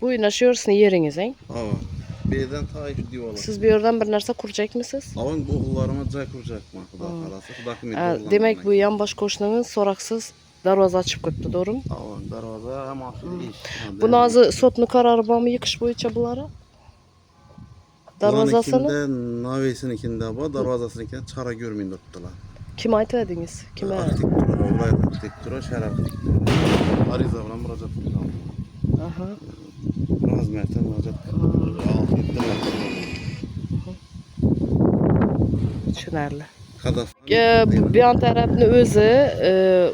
Bu yaşıyorsun yeriniz, he? Ava. Beyden ta şu diyorlar. Siz bir yerden bir narsa kuracak mısınız? Avan bu oğullarıma cay kuracakman. Xuda kalasa. Xuda kıymetli Demek bu yan baş koşunun soraksız darvaza açıp köptü, doğru mu? Avan darvaza hem asıl iş. Bu nazı sotunu kararı var mı yıkış boyunca bunlara? Darvazasını? Darvazasını? Navesinikinde var, darvazasınikinde çara görmeyin tuttular. Kim ait ediniz? Kime? Arxitektura, olaydı arxitektura, şəhər arxitektura. Ariza bilan müracaat qıldım. Aha. Biraz mərtəbə müracaat qıldım. 6-7 mərtəbə. Düşünerli. Kadaf. Bir yan tarafını özü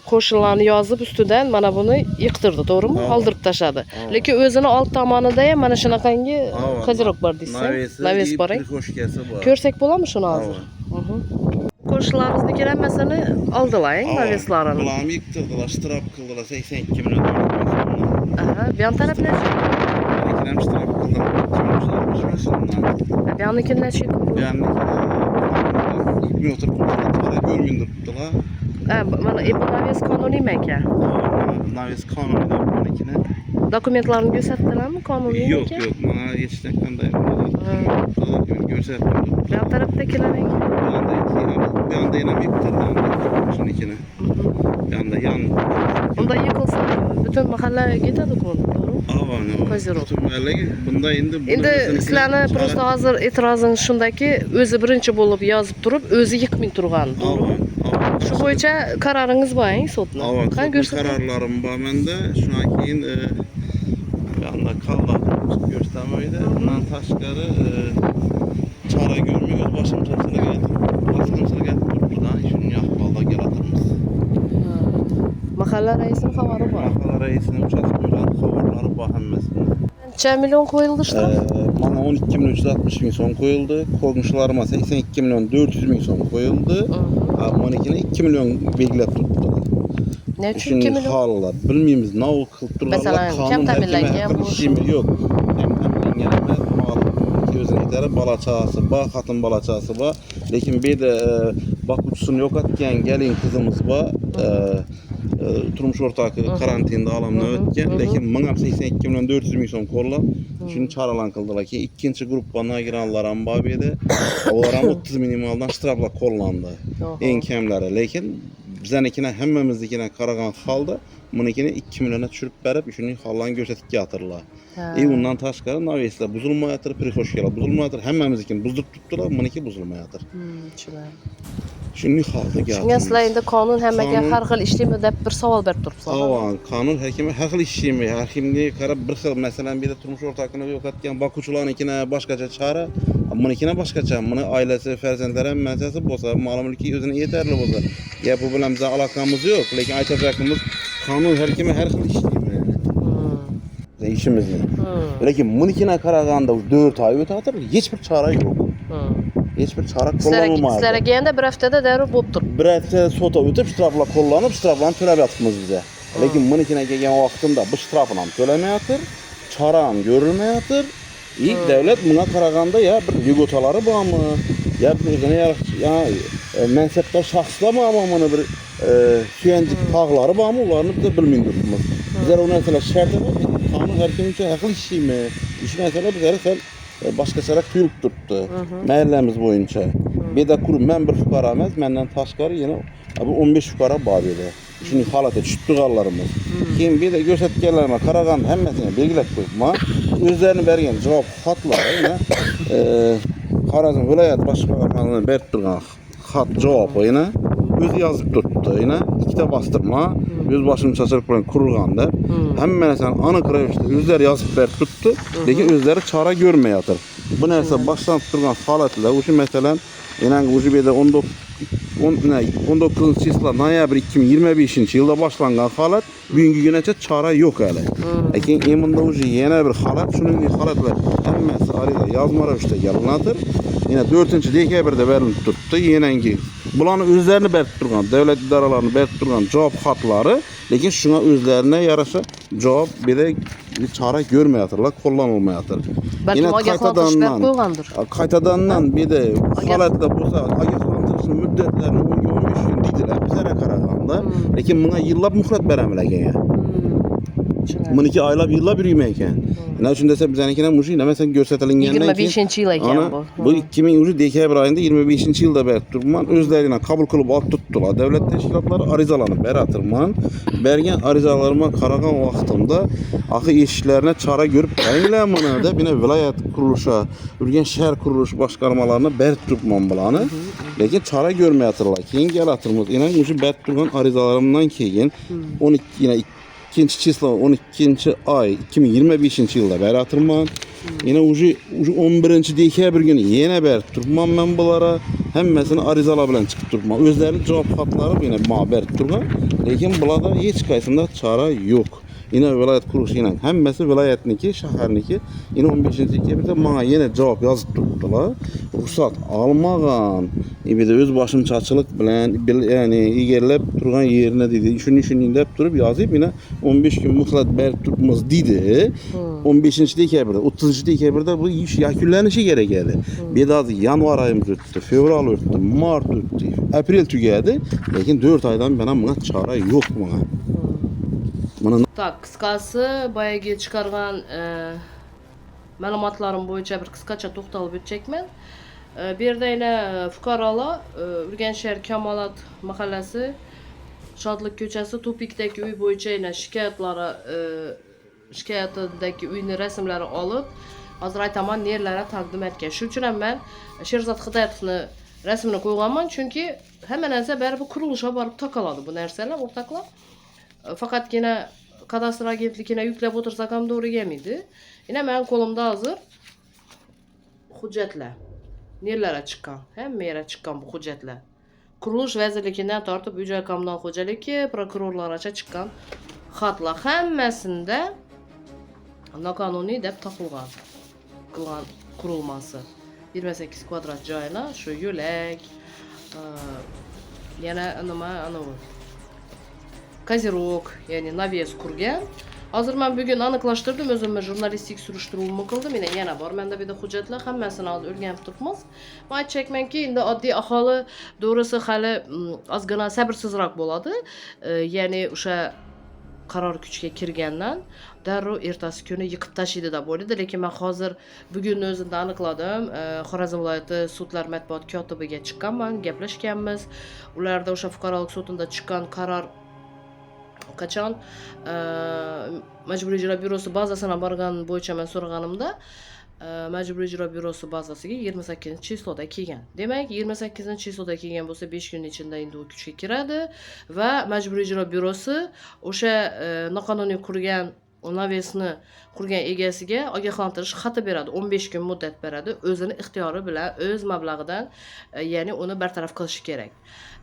koşullarını yazıp üstünden bana bunu yıktırdı, doğru mu? Kaldırıp taşadı. Lakin özünün alt tamanı da ya bana şunaqangi kazirok var deysen. Naves var. Körsek bola mı şunu hazır? Koşullarınızı giremesini aldılar, naveslarını. Kulağımı yıktırdılar, strap kıldılar, 82 milyon. Aha, bir yan taraf ne? Ben strap kıldım, 2 Bir yanınkini ne şey kıldı? Bir oturup para görmeyin tuttular. Bana bu naves kanuni mek ya? Naves kanuni da bunakine. Dokumentlarını gösterdiler mi kanuni Yok yok, bana geçten kandayım. Gösterdim. Bir yan taraftakiler ne? Bir anda yine yıktırdım. Şunun ikine. Bir anda yan. Onda yıkılsa bütün mahalle giderdi konu, doğru mu? Avan. Kazirok. Bütün mahalle bunda indi. Endi sizlarni prosto hozir e'tirozing shundaki, o'zi birinchi bo'lib yozib turib, o'zi yıkmay turgan, to'g'rimi? Shu bo'yicha qaroringiz bor-ku sudni. Qani qarorlarim bor menda. Shundan keyin yanda qallar ko'rsatamaydi. Bundan tashqari çara görmüyor, öz başımçasına geldim. Başımçasına geldim. Buradan işin ahvalda yaratırmız. Mahalla raisinin xabari bor. Mahalla raisinin uçasıyla xabarları var hemmesinde. Necha milyon qo'yildi ishda? Bana 12 milyon 360 bin son koyuldu. Komşularıma 82 milyon 400 bin son koyuldu. Manekine 2 milyon belgilep tuttu. Ne için 2 milyon? Hallar. Bilmeyimiz ne o kıltırlarla mesela kim tamirlengen bu işimi yok. Hem gelmez mal gözüne gider balaçası, ba hatın balaçası ba. Lakin bir de bakıcısını yok etken gelin kızımız ba. Turmuş ortakı karantinada alamına ötken. Lakin bana 82 milyon 400 bin son kolla. Şimdi çaralan kıldılar ki ikinci grup bana girenlerin babiydi. Onların 30 minimaldan strapla kollandı. En kemleri. Lakin bizənikine hemmemizdikine karagan halda bunakine 2 milyona çürüp berip üçünü hallan gösterdik yatırlar. Ondan taşkarı navesler buzulmayatır, prixoşkeler buzulmayatır. Hemmemizdikini buzdurup tuttular, bunaki buzulmayatır. Şimdi halda yatırlar. Çünkü sizler kanun hemmege her xil işlemi dep bir savol berip turupsizlar. Avan, kanun hakimi her xil işlemi, hakimliği karab bir xil mesela bir de turmuş ortakını yok etken bakıcılarınkine başkaca çare, bunakine başkaca, bunu ailesi, ferzendleri hemmesi bolsa, malı mülki özüne yeterli bolsa. Ya bu bilen bize alakamız yok. Lakin aytacakımız kanun hakimi her xil işlemi. İşimiz ne? Lakin bunakine karaganda 4 ay ötatır, hiçbir çare yok. Hiçbir çare kullanılmaz. Sizlere gelende bir haftada derib bolup turib. Bir hafta sota ötüp strafla kullanıp straflan töləb atmız bize. Lakin bunakine gelgen vaxtında bu strafla töləməyatır, çaram görülməyatır. Devlet buna karaganda ya bir ligotaları var mı? Ya bir ya mensepdar şahslar mı ama bunu bir süyencik tağları var mı? Onlarını biz de bilmeyin durumuz. Bizler o mesela şərtə kanun her kim için akıl işi mi? İş mesela bizler başka sarak tuyulup tuttu. Məhəllemiz boyunca. Bir de kurum ben bir fukara emez, menden taşkarı yine 15 fukara bağlıydı. Şimdi halata düştü qallarımız. Kim bir de göstergelerime karagan hemmesine belgilep koyma. Özlerini bergen cevap hatları yine Karazın vilayet başbakanlığına berip durgan hat cevabı yine öz yazıp tuttu yine ikide bastırma öz başını çaçırıp bilen kurulganda hemmesine anık revişte özler yazıp berip tuttu. Lakin özleri çara görmeyatır. Bu nerse baştan durgan halatla uşu meselen inan uşu bir de 19 çisla noyabr 2025 yılda başlangan halat bugünkü güneçe çara yok hele. Lakin emunda uşu yine bir halat şunun halatlar hemmesi arada yazma revişte yalınadır. Yine 4. dekabrda verilip tuttu. Yenengi bulanı özlerini berip durgan, devlet idaralarını berip durgan cevap hatları, lakin şuna özlerine yarasa cevap bir de çare görmeyatırlar, kullanılmayatır. Belki kaytadandan bir de halatla bu saat agahlandırışının müddetlerini 10-15 gün dediler bizlere karaganda. Lakin buna yıllap muhret beremilegen ya. Buniki aylab yillab yurma ekan. Ana shunda desa bizanikidan mushi nima sen ko'rsatilgandan keyin 25-yil ekan bu. Bu 2000 dekabr oyida 25-yilda berib turibman. O'zlaridan qabul qilib olib tutdilar. Davlat tashkilotlari arizalarni beratirman. Bergan arizalarimga qaragan vaqtimda axı eshiklarına çara görüp qaranglar mana deb bina viloyat qurilishi, Urganch shahar qurilish boshqarmalarini berib turibman bularni. Lekin çara görməyatırlar. Keyin kelatırmız. Yana o'sha berib turgan arizalarimdan keyin 12 yine 2 число 12 ay 2025-yilda beratırman. Yine ucu 11 dekabr günü yine berib turibman men bulara. Hammasini arizalar bilan chiqib turibman. O'zlarining javob xatlari yine ma berib turgan. Lekin bularda hech qaysida çara yo'q. Yine viloyat qurilishining hammasi viloyatniki, shaharniki. Yine 15 dekabrda menga yana javob yozib turibdilar. Ruxsat olmagan, bir de öz boshimchachilik bilan ya'ni egerlab turgan yerine dedi. Shuni deb turib yozib yine 15 kun muhlat berib turibmiz dedi. 15 dekabrda, 30 dekabrda bu ish yakunlanishi kerak edi. Bedazi yanvar oyimiz o'tdi, fevral o'tdi, mart o'tdi, aprel tugadi. Lekin 4 oydan beri menga chora yo'q menga. Tak, qisqasi boyagi chiqargan ma'lumotlarim bo'yicha bir qisqacha to'xtalib o'tchakman. Bu yerda yana fuqarolar Urganch shahar Kamolat mahallasi Shodlik ko'chasi Topikdagi uy bo'yicha yana shikoyatidagi uyni rasmlari olib, hozir aytaman nerlara taqdim etgan. Shuning uchun ham men Sherzod Hidoyatovni rasmini qo'yganman, chunki hamma narsa baribir qurilishga borib taqaladi bu narsalar o'rtoqlar. Faqatgina kadastr agentligine yüklep otursak ham doğru gelmedi. Yine ben kolumda hazır hujjatlar. Nerelere çıkan? Hamma yere çıkan bu hujjatlar. Qurilish vazirligidan tortib uy-joy kommunal xo'jaligi prokurorlargacha chiqqan xatlar hammasida noqonuniy deb topilgan qilgan qurilmasi 28 kvadrat joylar, shu yo'lak, yana nima Kazirok, yani navies qurgan. Hozir men bugun aniqlashtirdim, o'zimni jurnalistik surishtiruvimni qildim. Yana bor menda bir de hujjatlar hammasini olib o'rganib turibmiz. Men aytchakmanki, endi oddiy aholi doğrusu hali ozgina sabrsizroq bo'ladi. Ya'ni o'sha qaror kuchga kirgandan darrov ertasi kuni yiqib tashlaydi deb o'yladi. Lekin men hozir bugun o'zimda aniqladim. Xorazm viloyati sudlar matbuot kotibiga chiqqanman, gaplashganmiz. Ularda o'sha fuqarolik sudida chiqqan qaror qachon Majburiy ijro byurosi bazasına borgan bo'yicha men so'raganimda Majburiy ijro byurosi bazasiga 28-chysloda kelgan. Demak, 28-chysloda kelgan bo'lsa 5 kun ichida endi u kuchga kiradi va Majburiy ijro byurosi o'sha noqonuniy qurgan naviesni qurgan egasiga ogohlantirish xati beradi. 15 kun muddat beradi. O'zini ixtiyori bilan, o'z mablag'idan, ya'ni uni bartaraf qilishi kerak.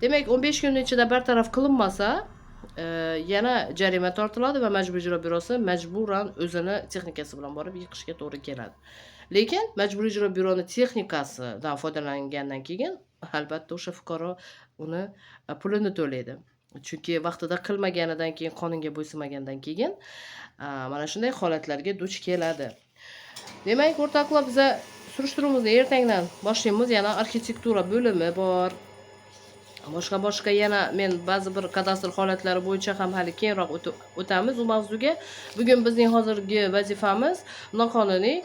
Demak, 15 kun ichida bartaraf qilinmasa yana jarima tortiladi va Majburiy ijro byurosi majburan o'zini texnikasi bilan borib yiqishga to'g'ri keladi. Lekin Majburiy ijro byuroni texnikasidan foydalangandan keyin albatta o'sha fuqaro uni pulini to'laydi. Chunki vaqtida qilmaganidan keyin, qonunga bo'ysunmagandan keyin mana shunday holatlarga duch keladi. Demak, o'rtoqlar, biz surishtiruvimizni ertangdan boshlaymiz. Yana arxitektura bo'limi bor. Boshqa yana men ba'zi bir kadastr holatlari bo'yicha ham hali keyinroq o'tamiz u mavzuga. Bugun bizning hozirgi vazifamiz noqonuniy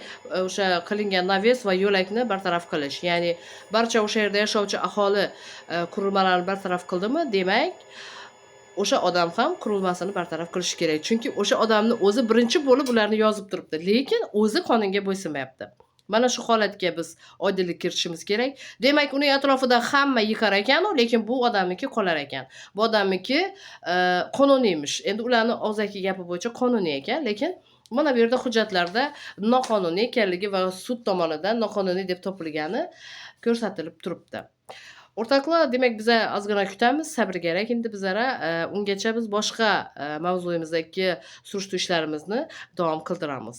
o'sha qilingan naves va yo'lakni bartaraf qilish. Ya'ni barcha o'sha yerda yashovchi aholi qurilmalarni bartaraf qildimi? Demak, o'sha odam ham qurilmasini bartaraf qilish kerak. Chunki o'sha odamni o'zi birinchi bo'lib ularni yozib turibdi, lekin o'zi qonunga bo'ysunmayapti. Mana shu holatga biz oydinlik kiritishimiz kerak. Demak, uning atrofida hamma yiqar ekan, lekin bu odamniki qolar ekan. Bu odamniki qonuniymish. Endi ularning og'zaki gapi bo'yicha qonuniy ekan, lekin mana bu yerda hujjatlarda noqonuniy ekanligi va sud tomonidan noqonuniy deb topilgani ko'rsatilib turibdi. O'rtoqlar, demak biz ozgina kutamiz, sabr kerak. Endi bizlara ungacha biz boshqa mavzuyimizdagi surishtiruv ishlarimizni davom qildiramiz.